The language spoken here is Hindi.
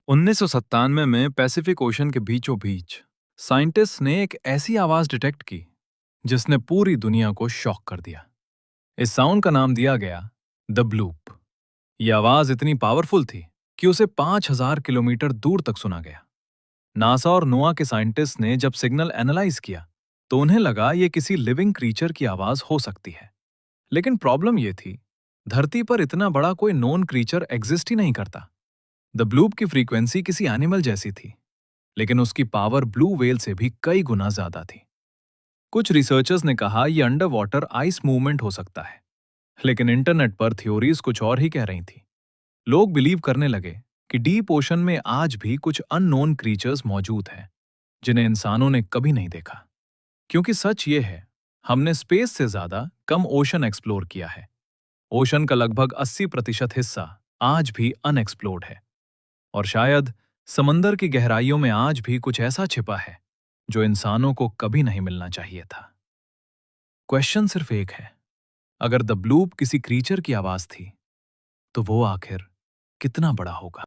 1997 में पैसिफिक ओशन के बीचों बीच साइंटिस्ट ने एक ऐसी आवाज डिटेक्ट की जिसने पूरी दुनिया को शॉक कर दिया। इस साउंड का नाम दिया गया द ब्लूप। यह आवाज इतनी पावरफुल थी कि उसे 5000 किलोमीटर दूर तक सुना गया। नासा और नोआ के साइंटिस्ट ने जब सिग्नल एनालाइज किया तो उन्हें लगा ये किसी लिविंग क्रीचर की आवाज हो सकती है। लेकिन प्रॉब्लम यह थी, धरती पर इतना बड़ा कोई नोन क्रीचर एग्जिस्ट ही नहीं करता। द ब्लूप की फ्रीक्वेंसी किसी एनिमल जैसी थी, लेकिन उसकी पावर ब्लू व्हेल से भी कई गुना ज्यादा थी। कुछ रिसर्चर्स ने कहा यह अंडर वाटर आइस मूवमेंट हो सकता है, लेकिन इंटरनेट पर थ्योरीज कुछ और ही कह रही थी। लोग बिलीव करने लगे कि डीप ओशन में आज भी कुछ अननोन क्रीचर्स मौजूद हैं जिन्हें इंसानों ने कभी नहीं देखा। क्योंकि सच ये है, हमने स्पेस से ज्यादा कम ओशन एक्सप्लोर किया है। ओशन का लगभग 80% हिस्सा आज भी अनएक्सप्लोर्ड है, और शायद समंदर की गहराइयों में आज भी कुछ ऐसा छिपा है जो इंसानों को कभी नहीं मिलना चाहिए था। क्वेश्चन सिर्फ एक है, अगर द ब्लूप किसी क्रीचर की आवाज थी तो वो आखिर कितना बड़ा होगा?